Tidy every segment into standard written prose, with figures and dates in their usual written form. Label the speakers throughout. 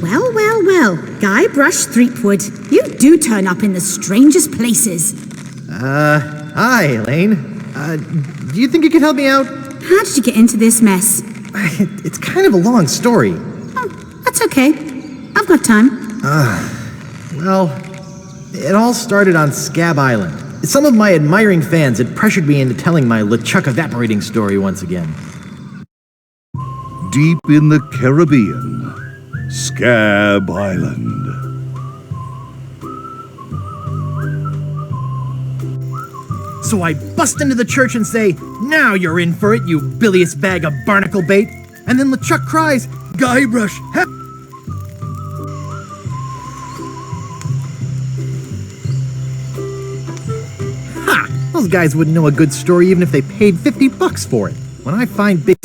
Speaker 1: Well, well, well, Guybrush Threepwood, you do turn up in the strangest places.
Speaker 2: Hi, Elaine. Do you think you could help me out?
Speaker 1: How did you get into this mess?
Speaker 2: It's kind of a long story.
Speaker 1: Oh, that's okay. I've got time.
Speaker 2: Well, it all started on Scab Island. Some of my admiring fans had pressured me into telling my LeChuck evaporating story once again.
Speaker 3: Deep in the Caribbean, Scab Island.
Speaker 2: So I bust into the church and say, "Now you're in for it, you bilious bag of barnacle bait." And then LeChuck cries, "Guybrush, Ha! Those guys wouldn't know a good story even if they paid $50 for it. When I find big...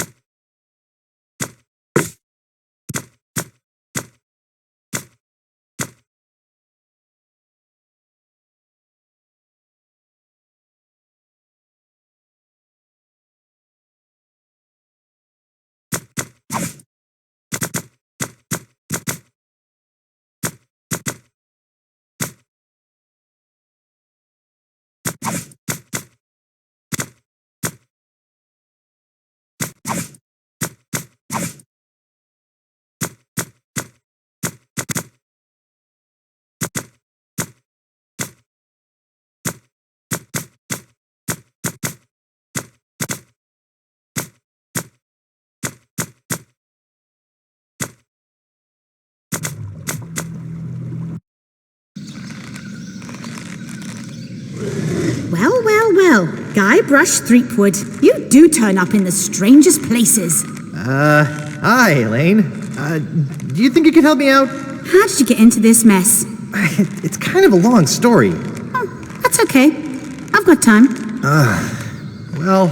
Speaker 1: Well, well, well, Guybrush Threepwood, you do turn up in the strangest places.
Speaker 2: Hi, Elaine. Do you think you could help me out?
Speaker 1: How did you get into this mess?
Speaker 2: It's kind of a long story.
Speaker 1: Oh, that's okay. I've got time.
Speaker 2: Well,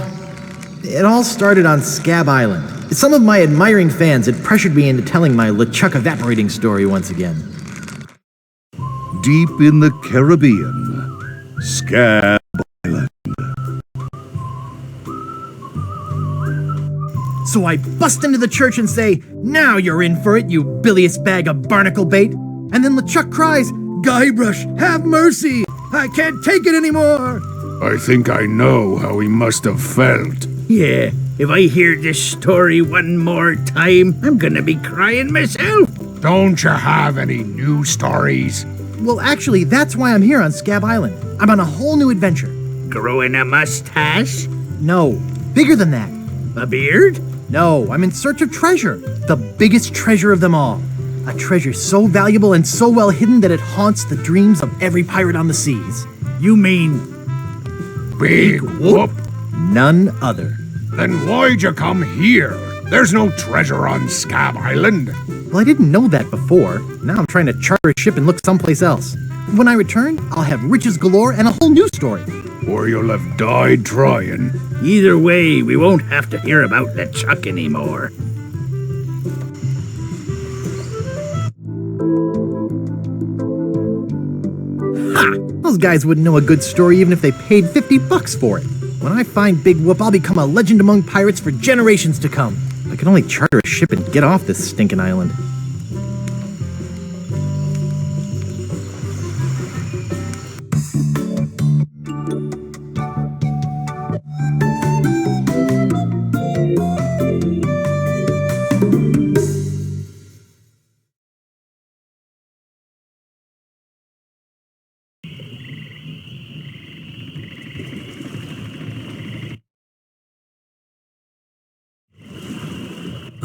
Speaker 2: it all started on Scab Island. Some of my admiring fans had pressured me into telling my LeChuck evaporating story once again.
Speaker 3: Deep in the Caribbean, Scab Island.
Speaker 2: So I bust into the church and say, "Now you're in for it, you bilious bag of barnacle bait." And then LeChuck cries, "Guybrush, have mercy! I can't take it anymore!"
Speaker 4: I think I know how he must have felt.
Speaker 5: Yeah, if I hear this story one more time, I'm gonna be crying myself.
Speaker 4: Don't you have any new stories?
Speaker 2: Well, actually, that's why I'm here on Scab Island. I'm on a whole new adventure.
Speaker 5: Growing a mustache?
Speaker 2: No, bigger than that.
Speaker 5: A beard?
Speaker 2: No, I'm in search of treasure. The biggest treasure of them all. A treasure so valuable and so well hidden that it haunts the dreams of every pirate on the seas.
Speaker 5: You mean
Speaker 4: Big whoop?
Speaker 2: None other.
Speaker 4: Then why'd you come here? There's no treasure on Scab Island.
Speaker 2: Well, I didn't know that before. Now I'm trying to charter a ship and look someplace else. When I return, I'll have riches galore and a whole new story.
Speaker 4: Or you'll have died trying.
Speaker 5: either way, we won't have to hear about LeChuck anymore.
Speaker 2: Those guys wouldn't know a good story even if they paid $50 for it. When I find Big Whoop, I'll become a legend among pirates for generations to come. I can only charter a ship and get off this stinking island.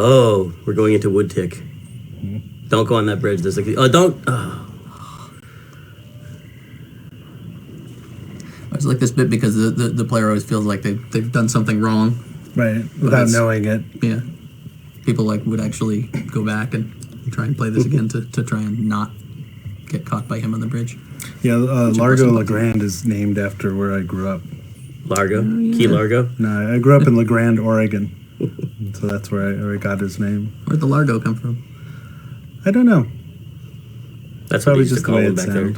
Speaker 6: Oh, we're going into Woodtick. Don't go on that bridge. There's like, don't.
Speaker 7: It's like this bit because the player always feels like they've done something wrong.
Speaker 8: Right, without knowing it.
Speaker 7: Yeah. People would actually go back and try and play this again to try and not get caught by him on the bridge.
Speaker 8: Yeah, Largo LeGrand is named after where I grew up.
Speaker 6: Largo? Key Largo?
Speaker 8: No, I grew up in LeGrand, Oregon. So that's where I got his name.
Speaker 7: Where'd the Largo come from?
Speaker 8: I don't know.
Speaker 6: That's what he used to call him back there.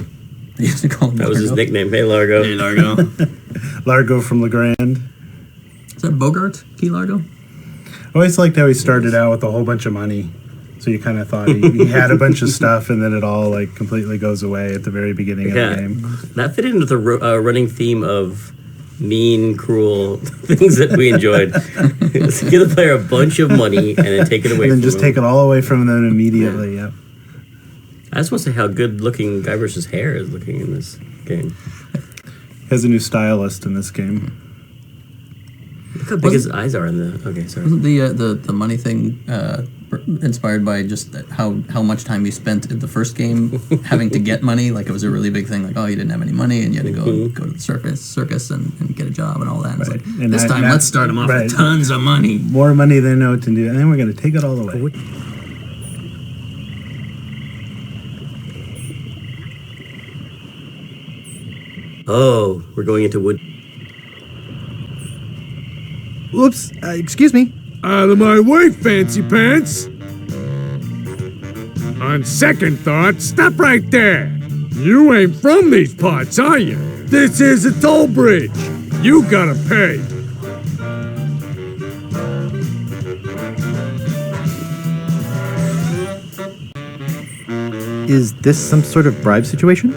Speaker 7: He used to call him
Speaker 6: That
Speaker 7: Largo.
Speaker 6: was his nickname. Hey, Largo.
Speaker 7: Hey, Largo.
Speaker 8: Largo from LeGrand.
Speaker 7: Is that Bogart? Key Largo?
Speaker 8: I always liked how he started out with a whole bunch of money. So you kind of thought he had a bunch of stuff, and then it all like completely goes away at the very beginning of the game.
Speaker 6: That fit into the running theme of mean, cruel things that we enjoyed. Give the player a bunch of money and then take it away
Speaker 8: And then
Speaker 6: from
Speaker 8: just
Speaker 6: them.
Speaker 8: take it all away from them immediately. Yeah.
Speaker 6: I just want to say how good looking Guybrush's hair is looking in this game.
Speaker 8: He has a new stylist in this game.
Speaker 6: Look how big his eyes are in the. Okay, sorry.
Speaker 7: Wasn't the money thing inspired by just how much time you spent in the first game having to get money? Like it was a really big thing. Like, oh, you didn't have any money and you had to go to the circus and get a job and all that. And it's like,
Speaker 8: And
Speaker 7: this
Speaker 8: that-
Speaker 7: time
Speaker 8: that-
Speaker 7: let's start them off
Speaker 8: right.
Speaker 7: with tons of money.
Speaker 8: More money than they know what to do, and then we're going to take it all away.
Speaker 6: Oh, we're going into wood.
Speaker 2: Oops, excuse me.
Speaker 4: Out of my way, fancy pants! On second thought, stop right there! You ain't from these parts, are you? This is a toll bridge. You gotta pay.
Speaker 2: Is this some sort of bribe situation?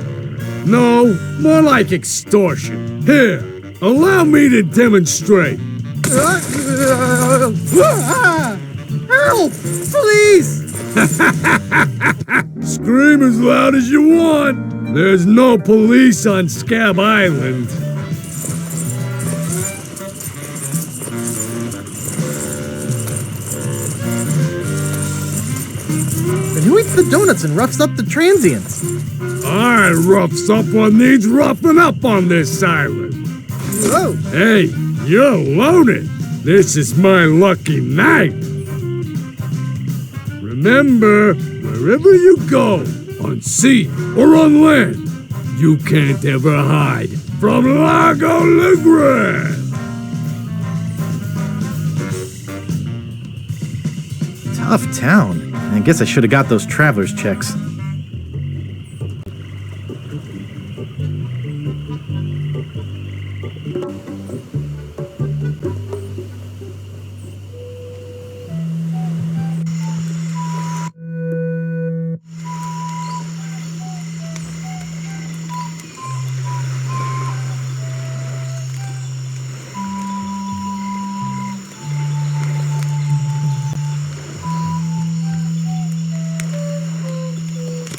Speaker 4: No, more like extortion. Here, allow me to demonstrate.
Speaker 2: Help! Please!
Speaker 4: Scream as loud as you want. There's no police on Scab Island.
Speaker 2: Then who eats the donuts and roughs up the transients?
Speaker 4: I roughs up what needs roughing up on this island.
Speaker 2: Whoa!
Speaker 4: Hey, you're loaded. This is my lucky night. Remember, wherever you go, on sea or on land, you can't ever hide from Lago Ligre.
Speaker 2: Tough town. I guess I should have got those traveler's checks.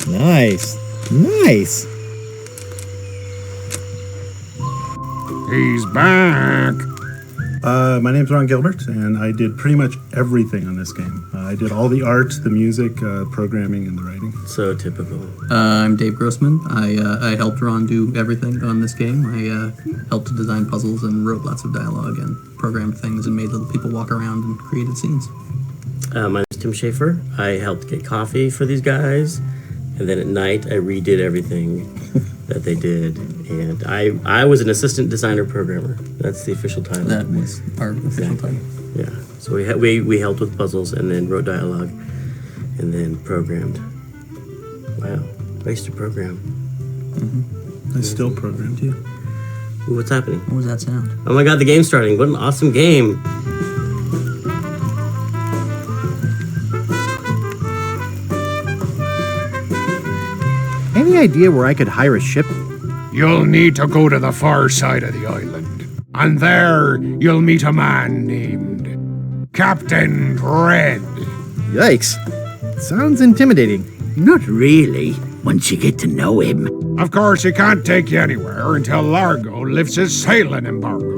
Speaker 2: Nice. Nice.
Speaker 4: He's back.
Speaker 8: My name's Ron Gilbert, and I did pretty much everything on this game. I did all the art, the music, programming, and the writing.
Speaker 6: So typical.
Speaker 7: I'm Dave Grossman. I helped Ron do everything on this game. I helped to design puzzles and wrote lots of dialogue and programmed things and made little people walk around and created scenes.
Speaker 6: My name is Tim Schaefer. I helped get coffee for these guys, and then at night I redid everything that they did. And I was an assistant designer programmer. That's the official title.
Speaker 7: That was our official title.
Speaker 6: Yeah. So we helped with puzzles and then wrote dialogue and then programmed. Wow. I used to program.
Speaker 8: I still program too.
Speaker 6: Ooh, what's happening?
Speaker 7: What was that sound?
Speaker 6: Oh my god, the game's starting. What an awesome game.
Speaker 2: Any idea where I could hire a ship?
Speaker 4: You'll need to go to the far side of the island. And there you'll meet a man named Captain Dread.
Speaker 2: Yikes. Sounds intimidating.
Speaker 5: Not really, once you get to know him.
Speaker 4: Of course, he can't take you anywhere until Largo lifts his sailing embargo.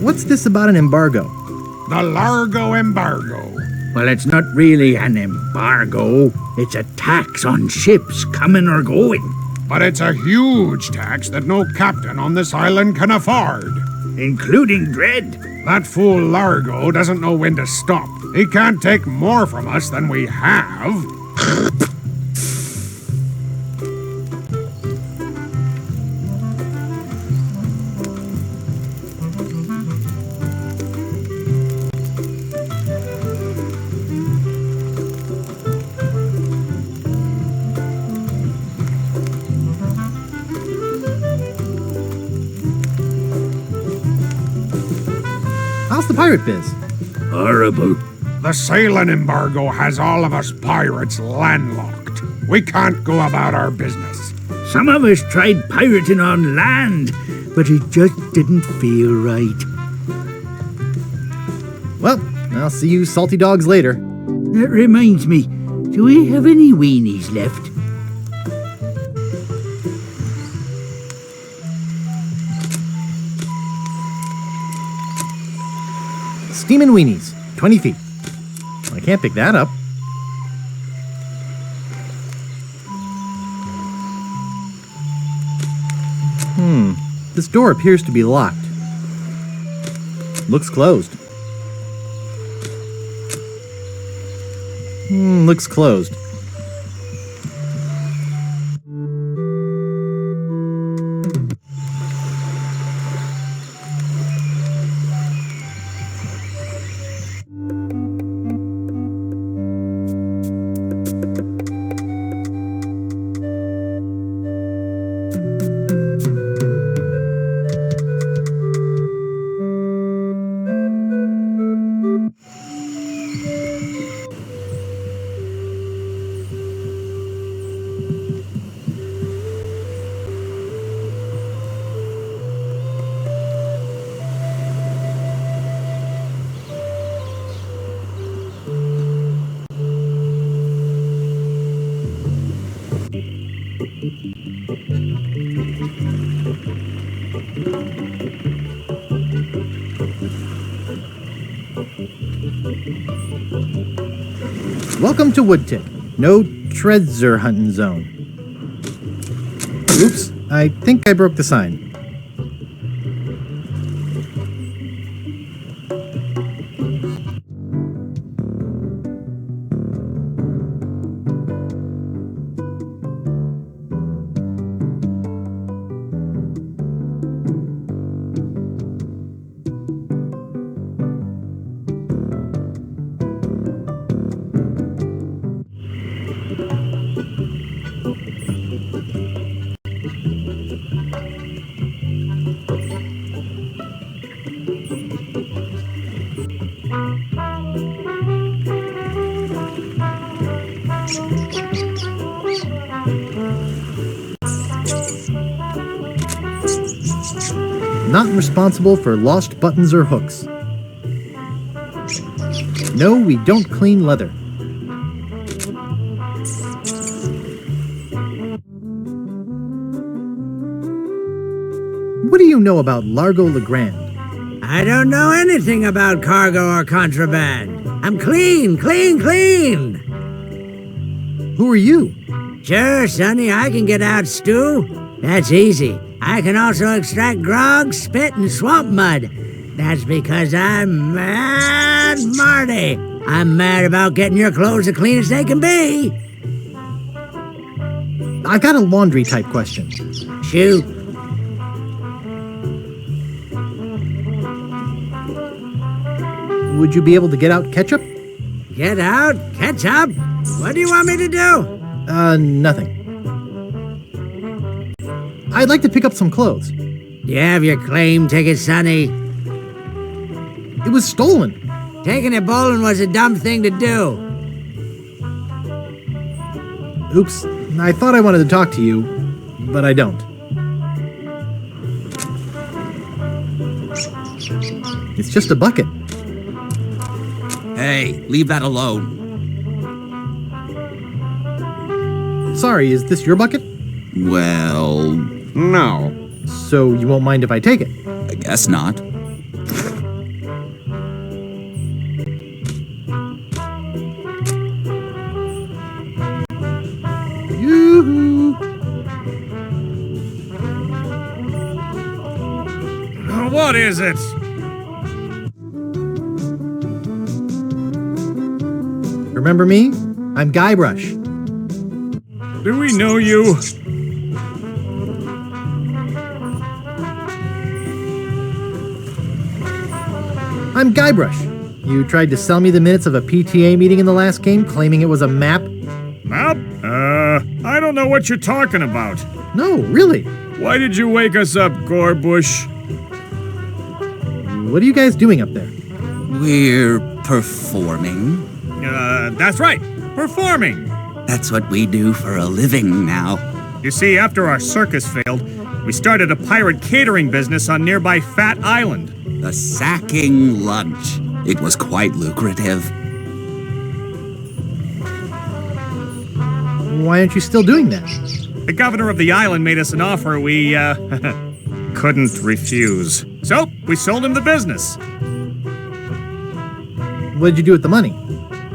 Speaker 2: What's this about an embargo?
Speaker 4: The Largo embargo.
Speaker 5: Well, it's not really an embargo. It's a tax on ships coming or going.
Speaker 4: But it's a huge tax that no captain on this island can afford.
Speaker 5: Including Dread.
Speaker 4: That fool Largo doesn't know when to stop. He can't take more from us than we have.
Speaker 2: pirate biz?
Speaker 4: Horrible.
Speaker 3: The sailing embargo has all of us pirates landlocked. We can't go about our business.
Speaker 5: Some of us tried pirating on land, but it just didn't feel right.
Speaker 2: Well, I'll see you salty dogs later.
Speaker 5: That reminds me, do we have any weenies left?
Speaker 2: Steamin' weenies, 20 feet. I can't pick that up. This door appears to be locked. Looks closed. Looks closed. Welcome to Woodtick. No treasure hunting zone. Oops, I think I broke the sign. Not responsible for lost buttons or hooks. No, we don't clean leather. What do you know about Largo Legrand?
Speaker 9: I don't know anything about cargo or contraband. I'm clean.
Speaker 2: Who are you?
Speaker 9: Sure, Sonny, I can get out stew. That's easy. I can also extract grog, spit, and swamp mud. That's because I'm Mad Marty. I'm mad about getting your clothes the cleanest they can be.
Speaker 2: I got a laundry type question.
Speaker 9: Shoot.
Speaker 2: Would you be able to get out ketchup?
Speaker 9: Get out? Ketchup? What do you want me to do?
Speaker 2: Nothing. I'd like to pick up some clothes.
Speaker 9: You have your claim ticket, Sonny.
Speaker 2: It was stolen.
Speaker 9: Taking it bowling was a dumb thing to do.
Speaker 2: Oops, I thought I wanted to talk to you, but I don't. It's just a bucket.
Speaker 10: Hey, leave that alone.
Speaker 2: Sorry, is this your bucket?
Speaker 10: Well, no.
Speaker 2: So you won't mind if I take it?
Speaker 10: I guess not.
Speaker 2: Yoo-hoo!
Speaker 3: What is it?
Speaker 2: Remember me? I'm Guybrush.
Speaker 3: Do we know you?
Speaker 2: I'm Guybrush. You tried to sell me the minutes of a PTA meeting in the last game, claiming it was a map?
Speaker 3: Map? I don't know what you're talking about.
Speaker 2: No, really.
Speaker 3: Why did you wake us up, Gorbush?
Speaker 2: What are you guys doing up there?
Speaker 10: We're performing.
Speaker 3: That's right, performing.
Speaker 10: That's what we do for a living now.
Speaker 3: You see, after our circus failed, we started a pirate catering business on nearby Fat Island.
Speaker 10: The sacking lunch. It was quite lucrative.
Speaker 2: Why aren't you still doing that?
Speaker 3: The governor of the island made us an offer we, couldn't refuse. So, we sold him the business.
Speaker 2: What did you do with the money?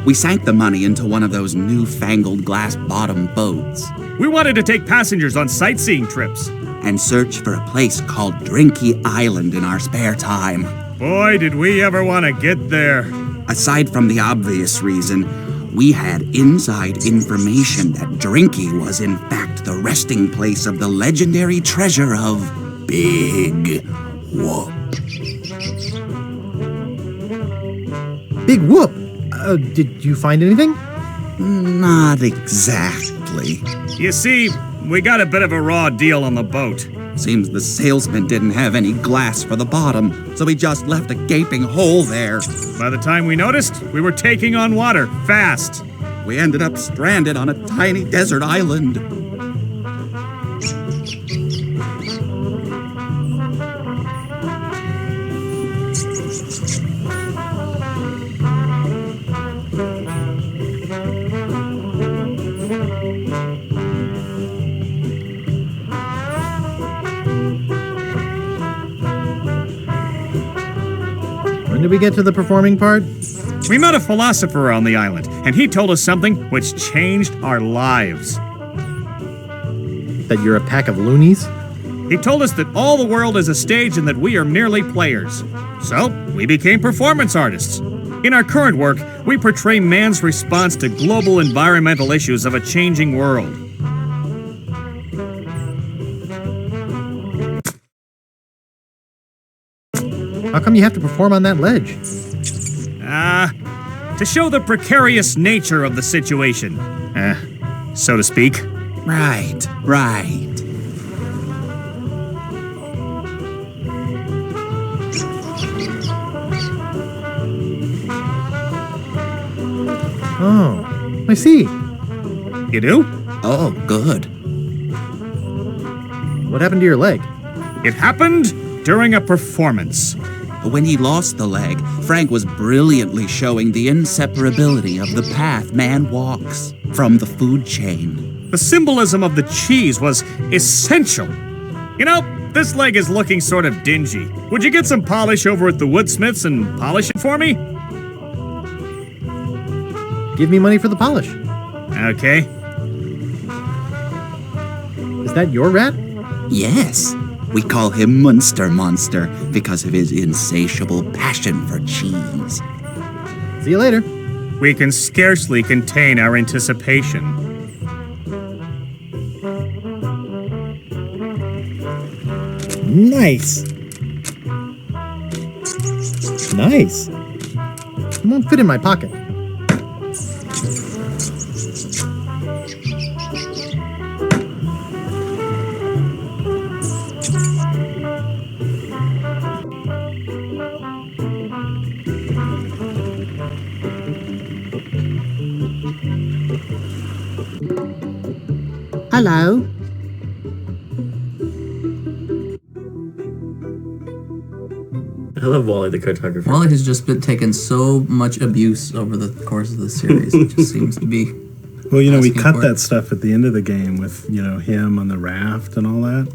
Speaker 10: We sank the money into one of those newfangled glass-bottom boats
Speaker 3: We wanted to take passengers on sightseeing trips.
Speaker 10: and search for a place called Drinky Island in our spare time.
Speaker 3: Boy, did we ever want to get there.
Speaker 10: Aside from the obvious reason, we had inside information that Drinky was in fact the resting place of the legendary treasure of Big Whoop.
Speaker 2: Big whoop! Did you find anything?
Speaker 10: Not exactly.
Speaker 3: You see, we got a bit of a raw deal on the boat.
Speaker 10: Seems the salesman didn't have any glass for the bottom, so he just left a gaping hole there.
Speaker 3: By the time we noticed, we were taking on water, fast.
Speaker 10: We ended up stranded on a tiny desert island.
Speaker 2: When did we get to the performing part?
Speaker 3: We met a philosopher on the island, and he told us something which changed our lives.
Speaker 2: That you're a pack of loonies?
Speaker 3: He told us that all the world is a stage and that we are merely players. So, we became performance artists. In our current work, we portray man's response to global environmental issues of a changing world.
Speaker 2: How come you have to perform on that ledge?
Speaker 3: To show the precarious nature of the situation, so to speak.
Speaker 10: Right.
Speaker 2: Oh, I see.
Speaker 3: You do?
Speaker 10: Oh, good.
Speaker 2: What happened to your leg?
Speaker 3: It happened during a performance.
Speaker 10: When he lost the leg, Frank was brilliantly showing the inseparability of the path man walks from the food chain.
Speaker 3: The symbolism of the cheese was essential. You know, this leg is looking sort of dingy. Would you get some polish over at the woodsmiths and polish it for me?
Speaker 2: Give me money for the polish.
Speaker 3: Okay.
Speaker 2: Is that your rat?
Speaker 10: Yes, we call him Munster Monster because of his insatiable passion for cheese.
Speaker 2: See you later.
Speaker 3: We can scarcely contain our anticipation.
Speaker 2: Nice. Nice. It won't fit in my pocket.
Speaker 1: Hello?
Speaker 6: I love Wally the cartographer.
Speaker 7: Wally has just been taking so much abuse over the course of the series. It just seems to be.
Speaker 8: Well, we
Speaker 7: asking
Speaker 8: cut
Speaker 7: for
Speaker 8: that
Speaker 7: it.
Speaker 8: stuff at the end of the game with, him on the raft and all that.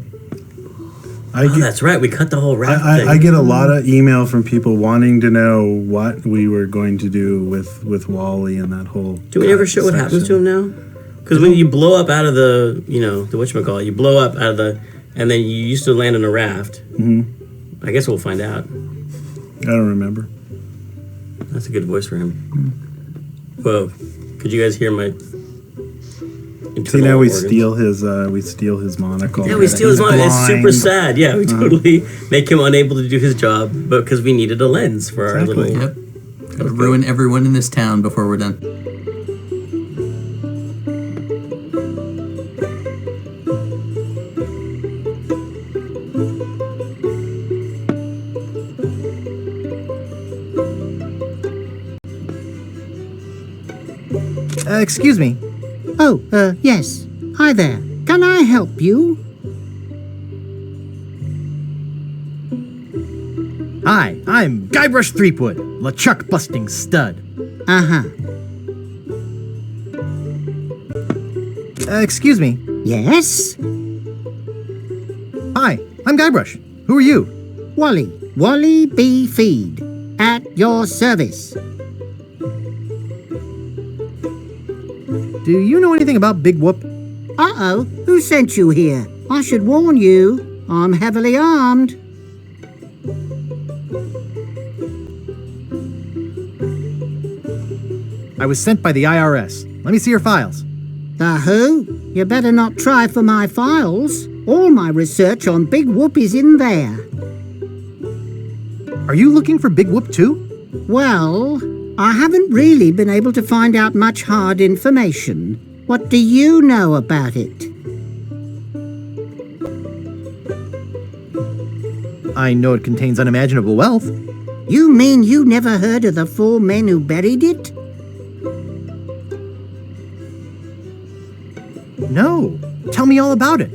Speaker 6: That's right. We cut the whole raft thing.
Speaker 8: I get a lot of email from people wanting to know what we were going to do with Wally and that whole.
Speaker 6: Do we ever show what happens to him now? Because when you blow up out of the, the whatchamacallit, you blow up out of the, and then you used to land on a raft.
Speaker 8: Mm-hmm.
Speaker 6: I guess we'll find out.
Speaker 8: I don't remember.
Speaker 6: That's a good voice for him. Whoa. Could you guys hear my
Speaker 8: See, now we
Speaker 6: organs?
Speaker 8: steal his monocle.
Speaker 6: Yeah, we steal his monocle. It's super
Speaker 8: blind.
Speaker 6: sad. Yeah, we totally make him unable to do his job, but because we needed a lens for our
Speaker 8: Exactly.
Speaker 6: little.
Speaker 7: Yep. Gotta ruin everyone in this town before we're done.
Speaker 2: Excuse me.
Speaker 9: Oh, yes. Hi there. Can I help you?
Speaker 2: Hi, I'm Guybrush Threepwood, LeChuck busting stud.
Speaker 9: Uh-huh.
Speaker 2: Excuse me.
Speaker 9: Yes?
Speaker 2: Hi, I'm Guybrush. Who are you?
Speaker 9: Wally B. Feed. At your service.
Speaker 2: Do you know anything about Big Whoop?
Speaker 9: Uh-oh. Who sent you here? I should warn you. I'm heavily armed.
Speaker 2: I was sent by the IRS. Let me see your files.
Speaker 9: The who? You better not try for my files. All my research on Big Whoop is in there.
Speaker 2: Are you looking for Big Whoop too?
Speaker 9: Well, I haven't really been able to find out much hard information. What do you know about it?
Speaker 2: I know it contains unimaginable wealth.
Speaker 9: You mean you never heard of the 4 men who buried it?
Speaker 2: No. Tell me all about it.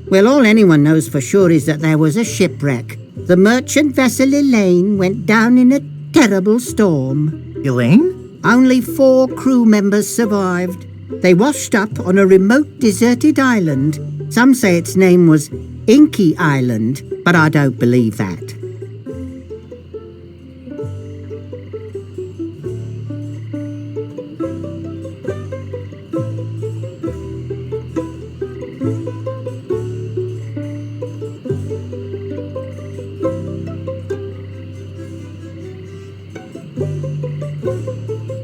Speaker 9: Well, all anyone knows for sure is that there was a shipwreck. The merchant vessel Elaine went down in a terrible storm.
Speaker 2: Elaine?
Speaker 9: Only 4 crew members survived. They washed up on a remote deserted island. Some say its name was Inky Island, but I don't believe that.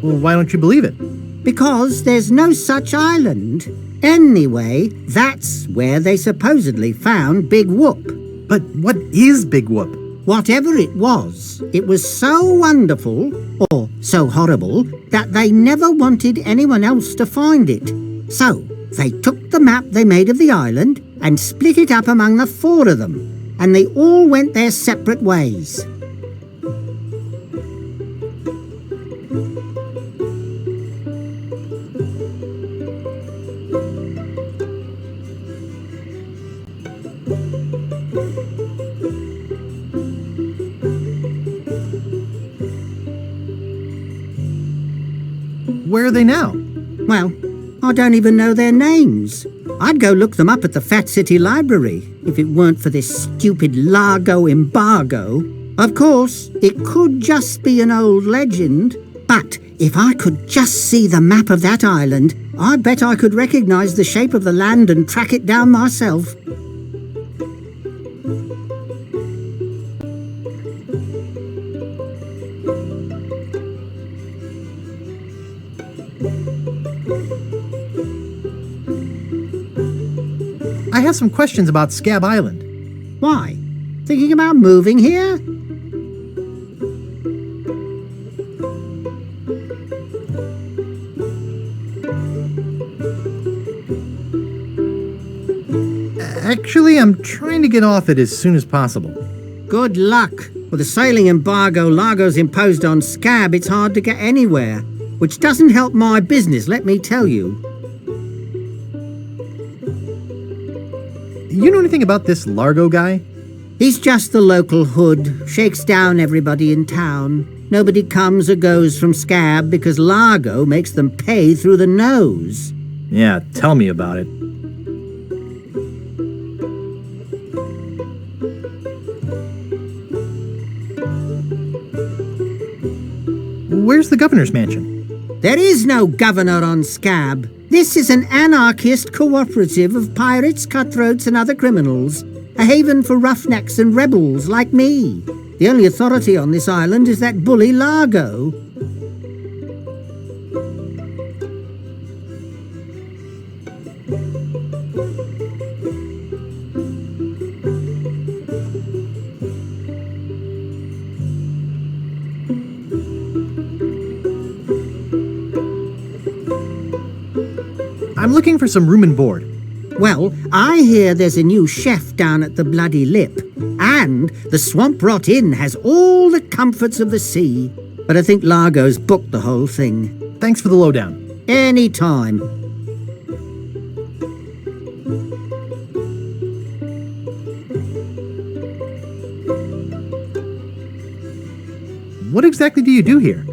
Speaker 2: Well, why don't you believe it?
Speaker 9: Because there's no such island. Anyway, that's where they supposedly found Big Whoop.
Speaker 2: But what is Big Whoop?
Speaker 9: Whatever it was so wonderful, or so horrible, that they never wanted anyone else to find it. So, they took the map they made of the island and split it up among the 4 of them, and they all went their separate ways.
Speaker 2: Where are they now?
Speaker 9: Well, I don't even know their names. I'd go look them up at the Fat City Library if it weren't for this stupid Largo embargo. Of course, it could just be an old legend, but if I could just see the map of that island, I bet I could recognize the shape of the land and track it down myself.
Speaker 2: I have some questions about Scab Island.
Speaker 9: Why? Thinking about moving here?
Speaker 2: Actually, I'm trying to get off it as soon as possible.
Speaker 9: Good luck. With the sailing embargo Largo's imposed on Scab, it's hard to get anywhere. Which doesn't help my business, let me tell you.
Speaker 2: You know anything about this Largo guy?
Speaker 9: He's just the local hood, shakes down everybody in town. Nobody comes or goes from Scab because Largo makes them pay through the nose.
Speaker 2: Yeah, tell me about it. Where's the governor's mansion?
Speaker 9: There is no governor on Scab. This is an anarchist cooperative of pirates, cutthroats, and other criminals. A haven for roughnecks and rebels like me. The only authority on this island is that bully Largo.
Speaker 2: I'm looking for some room and board.
Speaker 9: Well, I hear there's a new chef down at the Bloody Lip. And the Swamp Rot Inn has all the comforts of the sea. But I think Largo's booked the whole thing.
Speaker 2: Thanks for the lowdown.
Speaker 9: Any time.
Speaker 2: What exactly do you do here?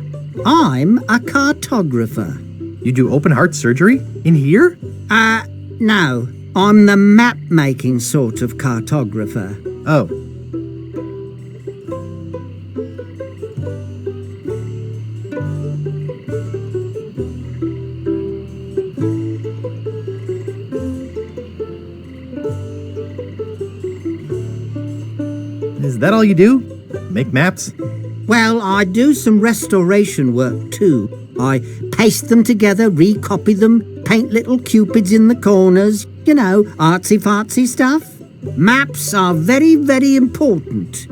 Speaker 9: I'm a cartographer.
Speaker 2: You do open heart surgery? In here?
Speaker 9: No. I'm the map-making sort of cartographer.
Speaker 2: Oh. Is that all you do? Make maps?
Speaker 9: Well, I do some restoration work too. I paste them together, recopy them, paint little cupids in the corners, you know, artsy-fartsy stuff. Maps are very, very important.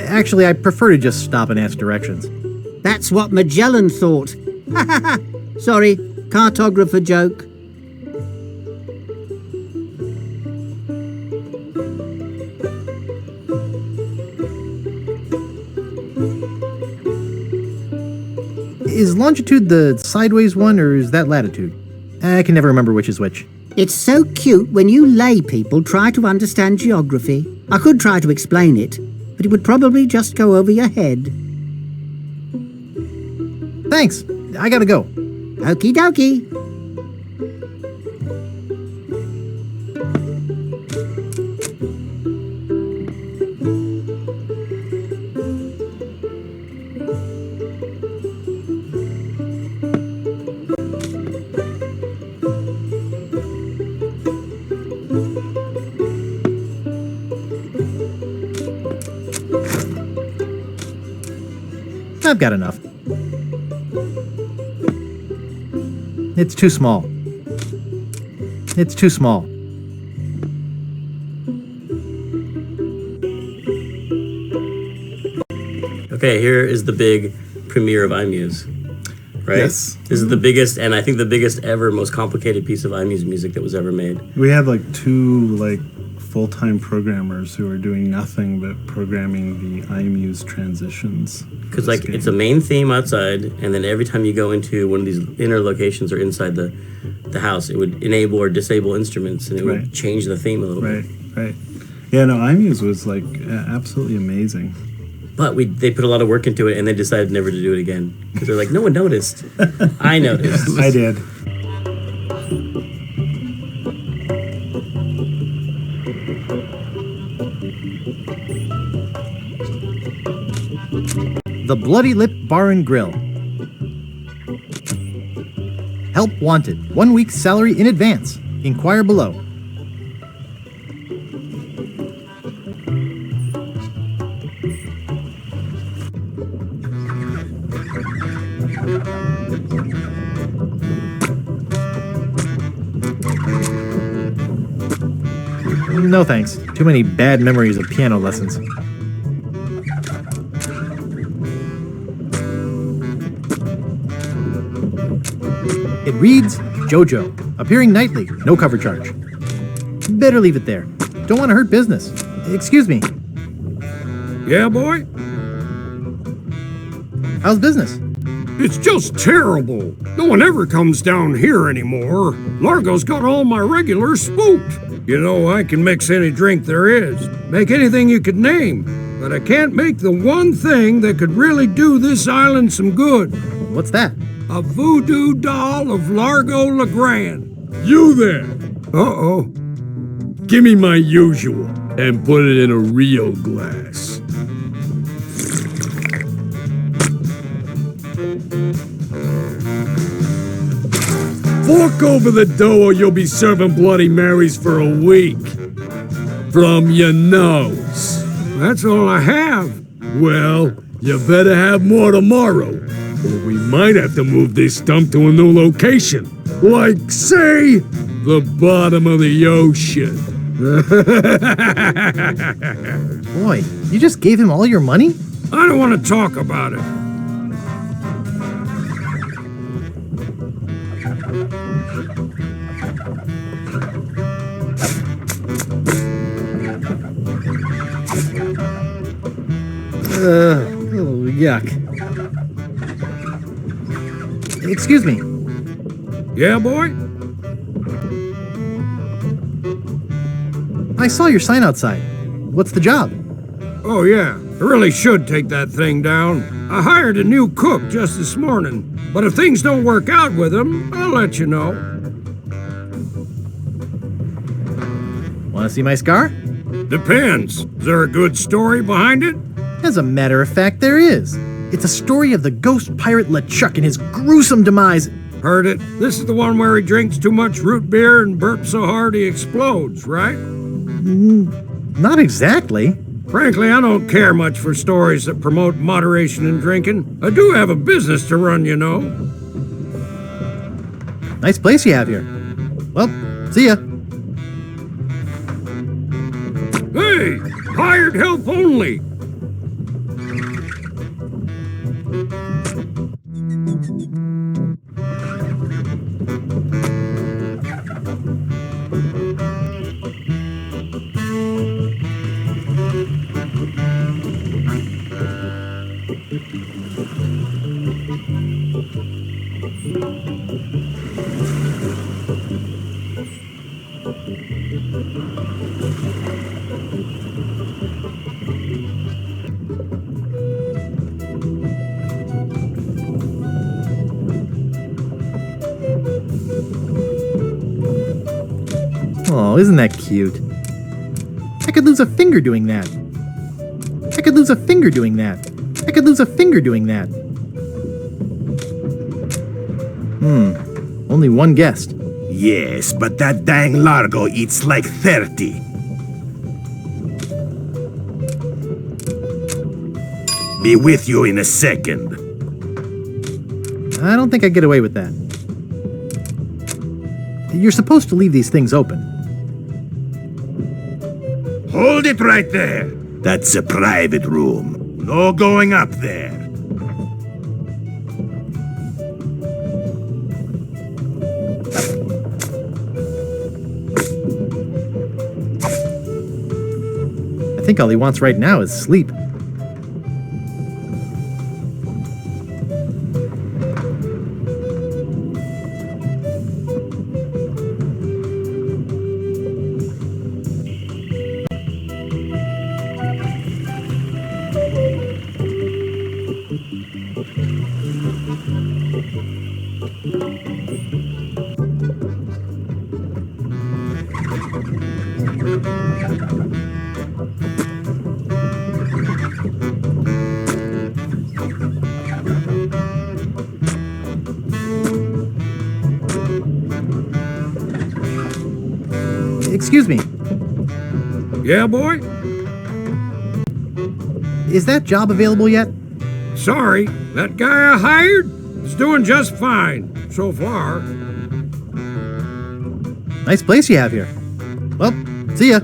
Speaker 2: Actually, I prefer to just stop and ask directions.
Speaker 9: That's what Magellan thought. Sorry, cartographer joke.
Speaker 2: Is longitude the sideways one, or is that latitude? I can never remember which is which.
Speaker 9: It's so cute when you lay people try to understand geography. I could try to explain it, but it would probably just go over your head.
Speaker 2: Thanks. I gotta go.
Speaker 9: Okie dokie.
Speaker 2: I've got enough. It's too small. It's too small.
Speaker 6: Okay, here is the big premiere of iMuse. Right?
Speaker 8: Yes.
Speaker 6: This is the biggest, and I think the biggest ever, most complicated piece of iMuse music that was ever made.
Speaker 8: We have like two full-time programmers who are doing nothing but programming the iMuse transitions.
Speaker 6: Because it's a main theme outside, and then every time you go into one of these inner locations or inside the house, it would enable or disable instruments, and it would change the theme a little bit.
Speaker 8: Right. Yeah, no, iMuse was absolutely amazing.
Speaker 6: But they put a lot of work into it, and they decided never to do it again because they're like, no one noticed. I noticed.
Speaker 8: I did.
Speaker 2: The Bloody Lip Bar and Grill. Help wanted. 1 week's salary in advance. Inquire below. No thanks. Too many bad memories of piano lessons. It reads, JoJo, appearing nightly, no cover charge. Better leave it there. Don't want to hurt business. Excuse me.
Speaker 4: Yeah, boy?
Speaker 2: How's business?
Speaker 4: It's just terrible. No one ever comes down here anymore. Largo's got all my regulars spooked. You know, I can mix any drink there is, make anything you could name, but I can't make the one thing that could really do this island some good.
Speaker 2: What's that?
Speaker 4: A voodoo doll of Largo LeGrand. You there? Uh-oh. Give me my usual and put it in a real glass. Fork over the dough or you'll be serving Bloody Marys for a week. From your nose. That's all I have. Well, you better have more tomorrow, or we might have to move this stump to a new location. Like, say, the bottom of the ocean.
Speaker 2: Boy, you just gave him all your money?
Speaker 4: I don't want to talk about it.
Speaker 2: Oh, yuck. Excuse me.
Speaker 4: Yeah, boy?
Speaker 2: I saw your sign outside. What's the job?
Speaker 4: Oh, yeah. I really should take that thing down. I hired a new cook just this morning. But if things don't work out with him, I'll let you know.
Speaker 2: Want to see my scar?
Speaker 4: Depends. Is there a good story behind it?
Speaker 2: As a matter of fact, there is. It's a story of the ghost pirate LeChuck and his gruesome demise.
Speaker 4: Heard it. This is the one where he drinks too much root beer and burps so hard he explodes, right?
Speaker 2: Not exactly.
Speaker 4: Frankly, I don't care much for stories that promote moderation in drinking. I do have a business to run, you know.
Speaker 2: Nice place you have here. Well, see ya.
Speaker 4: Hey, hired help only.
Speaker 2: Oh, isn't that cute? I could lose a finger doing that. I could lose a finger doing that. I could lose a finger doing that. Only one guest.
Speaker 11: Yes, but that dang Largo eats like 30. Be with you in a second.
Speaker 2: I don't think I'd get away with that. You're supposed to leave these things open.
Speaker 11: Hold it right there. That's a private room. No going up there.
Speaker 2: I think all he wants right now is sleep. Excuse me,
Speaker 4: Yeah, boy?
Speaker 2: is that job available yet?
Speaker 4: Sorry, that guy I hired is doing just fine so far.
Speaker 2: Nice place you have here. Well, see ya.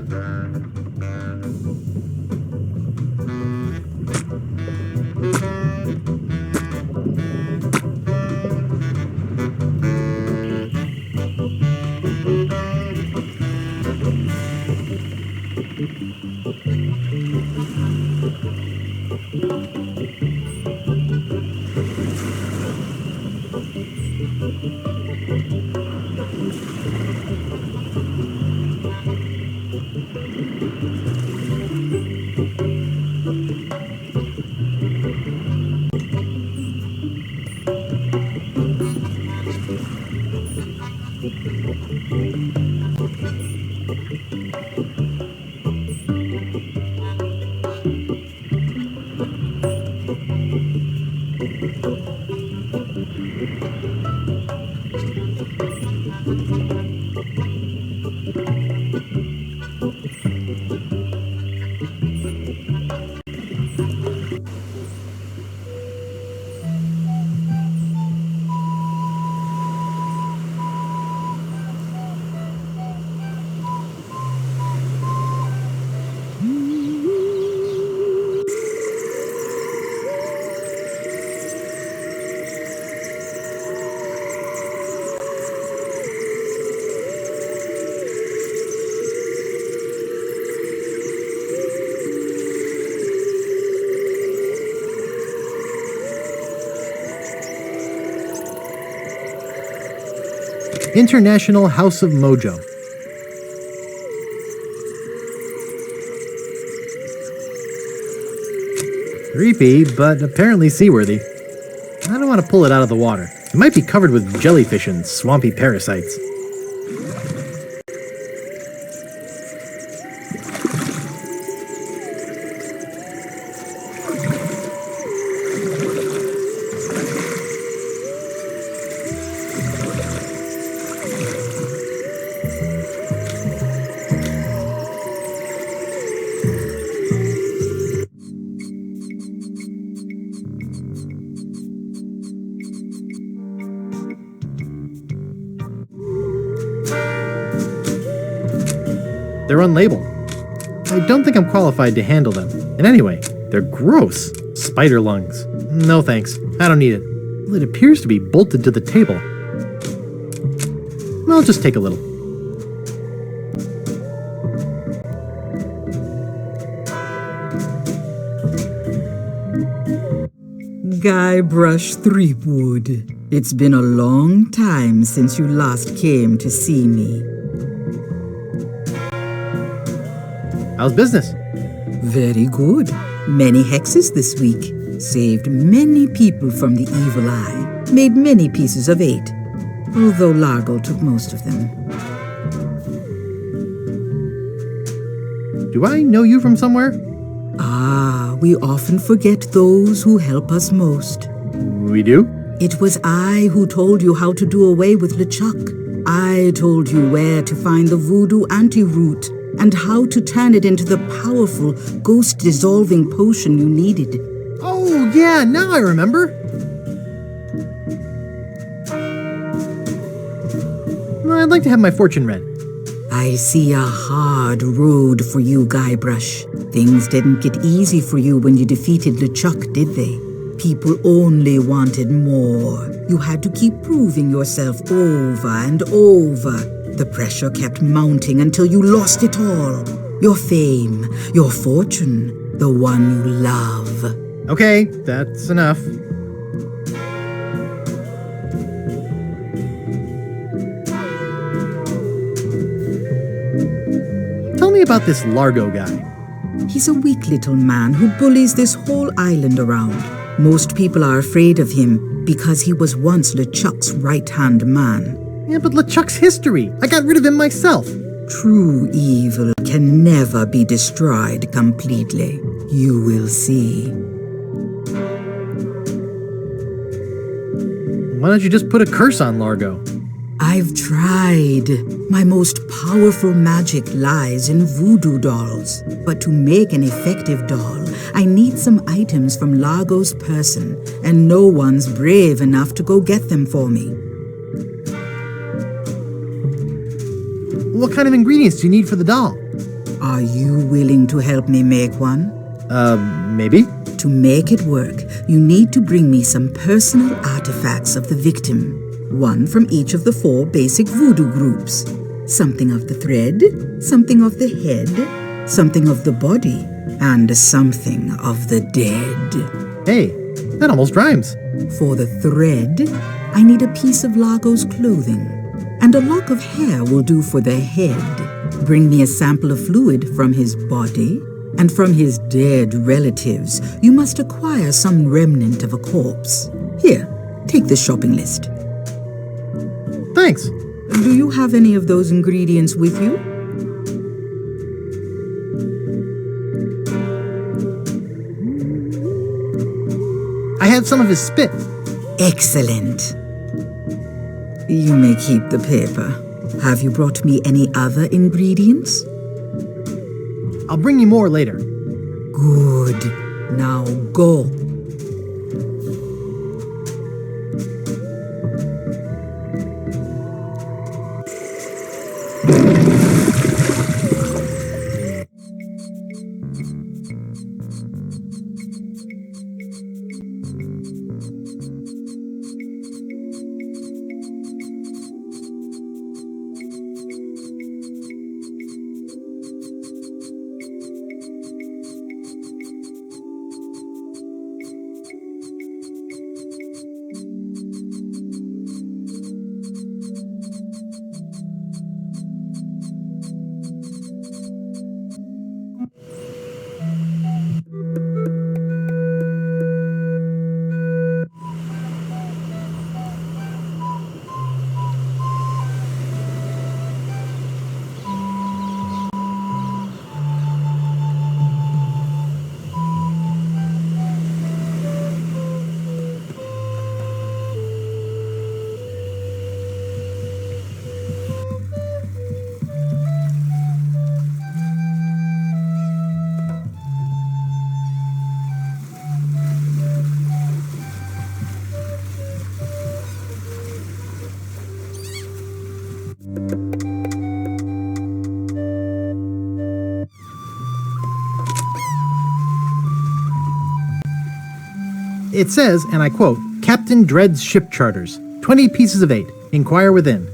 Speaker 2: International House of Mojo. Creepy, but apparently seaworthy. I don't want to pull it out of the water. It might be covered with jellyfish and swampy parasites. They're unlabeled. I don't think I'm qualified to handle them. And anyway, they're gross. Spider lungs. No thanks. I don't need it. Well, it appears to be bolted to the table. I'll just take a little.
Speaker 12: Guybrush Threepwood. It's been a long time since you last came to see me.
Speaker 2: How's business?
Speaker 12: Very good. Many hexes this week. Saved many people from the evil eye. Made many pieces of 8. Although Largo took most of them.
Speaker 2: Do I know you from somewhere?
Speaker 12: Ah, we often forget those who help us most.
Speaker 2: We do?
Speaker 12: It was I who told you how to do away with LeChuck. I told you where to find the voodoo anti-root and how to turn it into the powerful, ghost-dissolving potion you needed.
Speaker 2: Oh, yeah, now I remember. I'd like to have my fortune read.
Speaker 12: I see a hard road for you, Guybrush. Things didn't get easy for you when you defeated LeChuck, did they? People only wanted more. You had to keep proving yourself over and over. The pressure kept mounting until you lost it all. Your fame, your fortune, the one you love.
Speaker 2: Okay, that's enough. Tell me about this Largo guy.
Speaker 12: He's a weak little man who bullies this whole island around. Most people are afraid of him because he was once LeChuck's right-hand man.
Speaker 2: Yeah, but LeChuck's history. I got rid of him myself.
Speaker 12: True evil can never be destroyed completely. You will see.
Speaker 2: Why don't you just put a curse on Largo?
Speaker 12: I've tried. My most powerful magic lies in voodoo dolls. But to make an effective doll, I need some items from Largo's person, and no one's brave enough to go get them for me.
Speaker 2: What kind of ingredients do you need for the doll?
Speaker 12: Are you willing to help me make one?
Speaker 2: Maybe?
Speaker 12: To make it work, you need to bring me some personal artifacts of the victim. One from each of the 4 basic voodoo groups. Something of the thread, something of the head, something of the body, and something of the dead.
Speaker 2: Hey, that almost rhymes.
Speaker 12: For the thread, I need a piece of Largo's clothing, and a lock of hair will do for the head. Bring me a sample of fluid from his body, and from his dead relatives, you must acquire some remnant of a corpse. Here, take this shopping list.
Speaker 2: Thanks.
Speaker 12: Do you have any of those ingredients with you?
Speaker 2: I had some of his spit.
Speaker 12: Excellent. You may keep the paper. Have you brought me any other ingredients?
Speaker 2: I'll bring you more later.
Speaker 12: Good. Now go.
Speaker 2: It says, and I quote, Captain Dread's ship charters. 20 pieces of 8. Inquire within.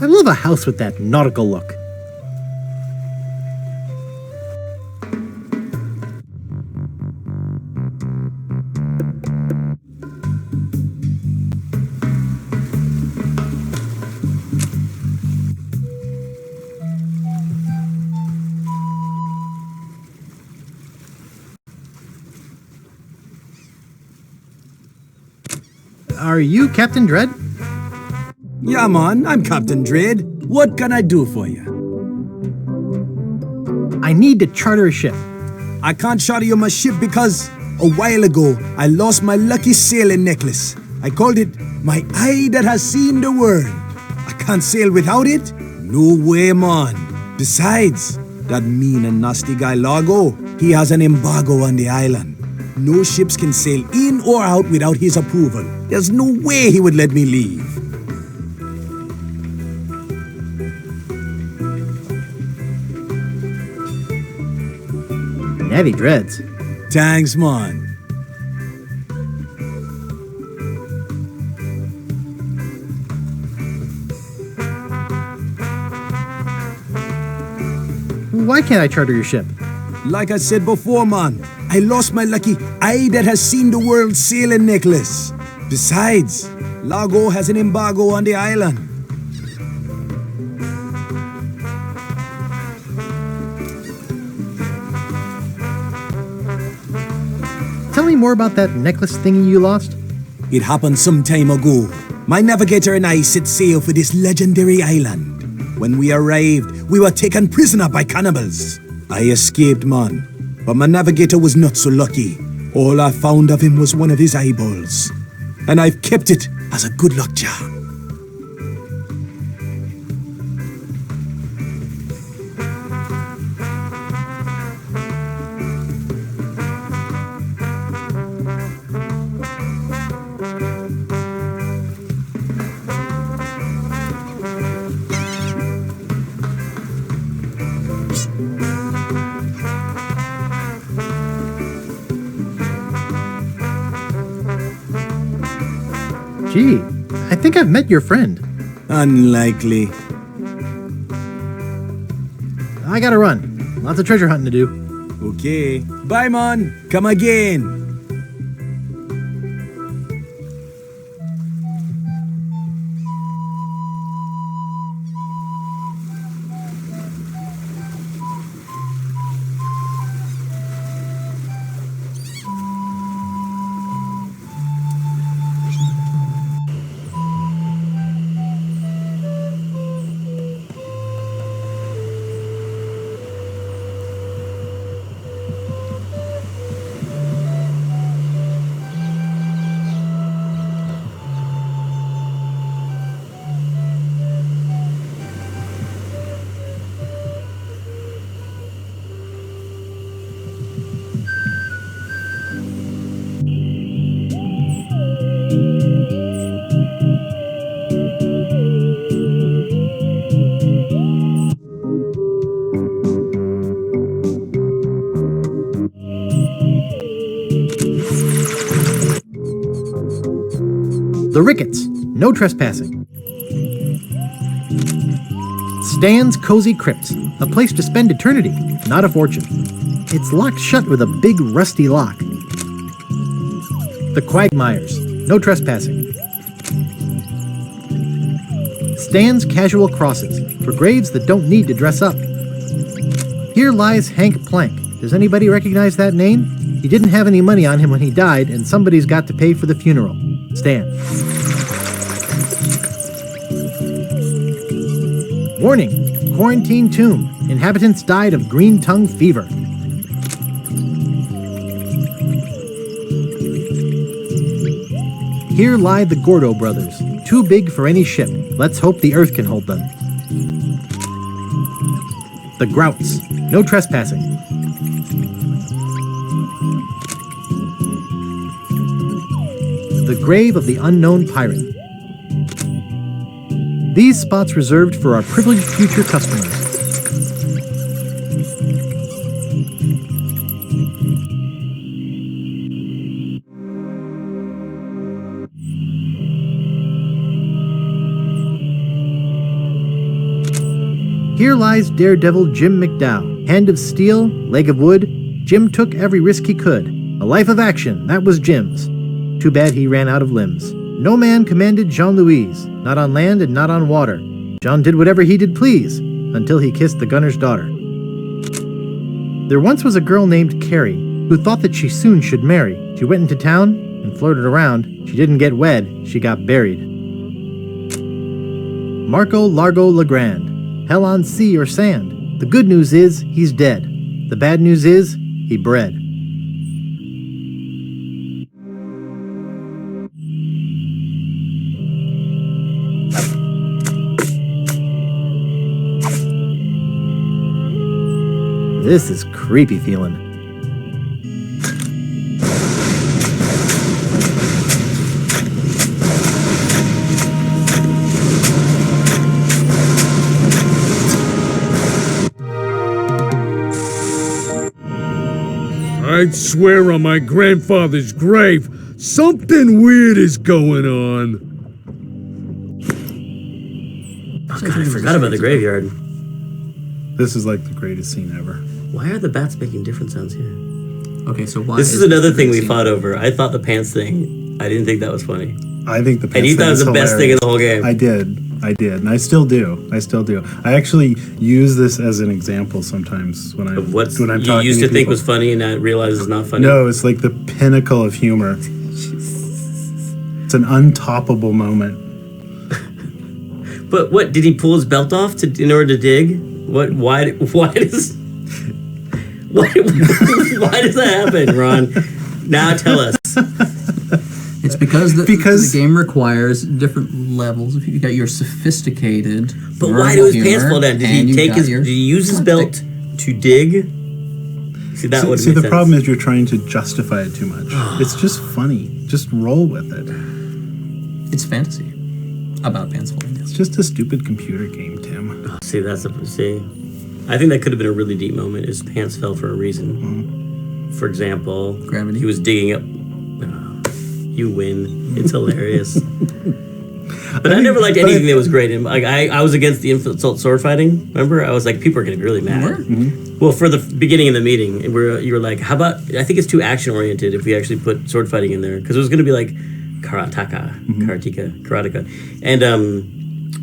Speaker 2: I love a house with that nautical look. Are you Captain Dread?
Speaker 13: Yeah, man, I'm Captain Dread. What can I do for you?
Speaker 2: I need to charter a ship.
Speaker 13: I can't charter you my ship because a while ago I lost my lucky sailing necklace. I called it my eye that has seen the world. I can't sail without it? No way, man. Besides, that mean and nasty guy Largo, he has an embargo on the island. No ships can sail in or out without his approval. There's no way he would let me leave.
Speaker 2: Navy dreads.
Speaker 13: Thanks, man.
Speaker 2: Why can't I charter your ship?
Speaker 13: Like I said before, man, I lost my lucky eye that has seen the world sailing necklace. Besides, Largo has an embargo on the island.
Speaker 2: Tell me more about that necklace thingy you lost.
Speaker 13: It happened some time ago. My navigator and I set sail for this legendary island. When we arrived, we were taken prisoner by cannibals. I escaped, man, but my navigator was not so lucky. All I found of him was one of his eyeballs, and I've kept it as a good luck charm.
Speaker 2: Gee, I think I've met your friend.
Speaker 13: Unlikely.
Speaker 2: I gotta run. Lots of treasure hunting to do.
Speaker 13: Okay. Bye, man. Come again.
Speaker 2: The Ricketts, no trespassing. Stan's Cozy Crypts, a place to spend eternity, not a fortune. It's locked shut with a big rusty lock. The Quagmires, no trespassing. Stan's Casual Crosses, for graves that don't need to dress up. Here lies Hank Plank. Does anybody recognize that name? He didn't have any money on him when he died, and somebody's got to pay for the funeral. Stan. Warning, quarantine tomb. Inhabitants died of green tongue fever. Here lie the Gordo brothers, too big for any ship. Let's hope the earth can hold them. The Grouts, no trespassing. was the grave of the unknown pirate. These spots reserved for our privileged future customers. Here lies daredevil Jim McDowell. Hand of steel, leg of wood, Jim took every risk he could. A life of action, that was Jim's. Too bad he ran out of limbs. No man commanded Jean-Louise, not on land and not on water. John did whatever he did please, until he kissed the gunner's daughter. There once was a girl named Carrie, who thought that she soon should marry. She went into town and flirted around. She didn't get wed, she got buried. Marco Largo Legrand. Hell on sea or sand. The good news is, he's dead. The bad news is, he bred. This is creepy feeling.
Speaker 4: I'd swear on my grandfather's grave, something weird is going on.
Speaker 6: Oh, God, I forgot about the graveyard.
Speaker 8: This is like the greatest scene ever.
Speaker 6: Why are the bats making different sounds here?
Speaker 7: Okay, so why?
Speaker 6: This is another thing we fought over. I thought the pants thing, I didn't think that was funny.
Speaker 8: I think the pants
Speaker 6: And you thought it was the best thing in the whole game.
Speaker 8: I did, and I still do. I actually use this as an example sometimes when I'm
Speaker 6: What
Speaker 8: when I'm
Speaker 6: you
Speaker 8: talking
Speaker 6: used to think
Speaker 8: people.
Speaker 6: was funny and now realize it's not funny?
Speaker 8: No, it's like the pinnacle of humor. It's an untoppable moment.
Speaker 6: But what, did he pull his belt off in order to dig? Why does that happen, Ron? Now tell us.
Speaker 7: It's because the game requires different levels. If you got your sophisticated,
Speaker 6: But why do his pants fall down? Did he use his belt to dig? See, that would
Speaker 8: See,
Speaker 6: make
Speaker 8: the
Speaker 6: sense.
Speaker 8: problem is you're trying to justify it too much. It's just funny. Just roll with it.
Speaker 7: It's fantasy about pants falling down.
Speaker 8: It's just a stupid computer game, Tim.
Speaker 6: Oh, see, I think that could have been a really deep moment. His pants fell for a reason. For example,
Speaker 7: gravity.
Speaker 6: He was digging up. You win. It's hilarious. But I never liked anything that was great. And like I was against the insult sword fighting. Remember, I was like, people are going to be really mad. Well, for the beginning of the meeting, you were like, how about? I think it's too action oriented if we actually put sword fighting in there because it was going to be like karateka, and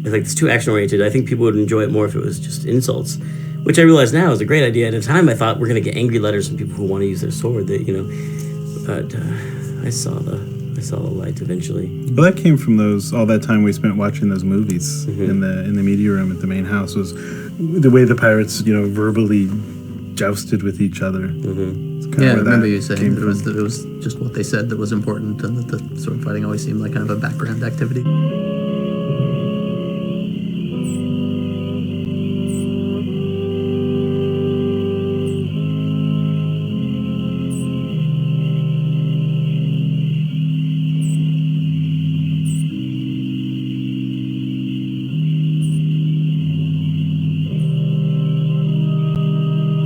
Speaker 6: it's like it's too action oriented. I think people would enjoy it more if it was just insults, which I realize now is a great idea. At the time, I thought we're going to get angry letters from people who want to use their sword. That but I saw the light eventually.
Speaker 8: Well, that came from all that time we spent watching those movies in the media room at the main house. Was the way the pirates, verbally jousted with each other.
Speaker 7: Yeah, I remember you saying that it was just what they said that was important, and that the sword fighting always seemed like kind of a background activity.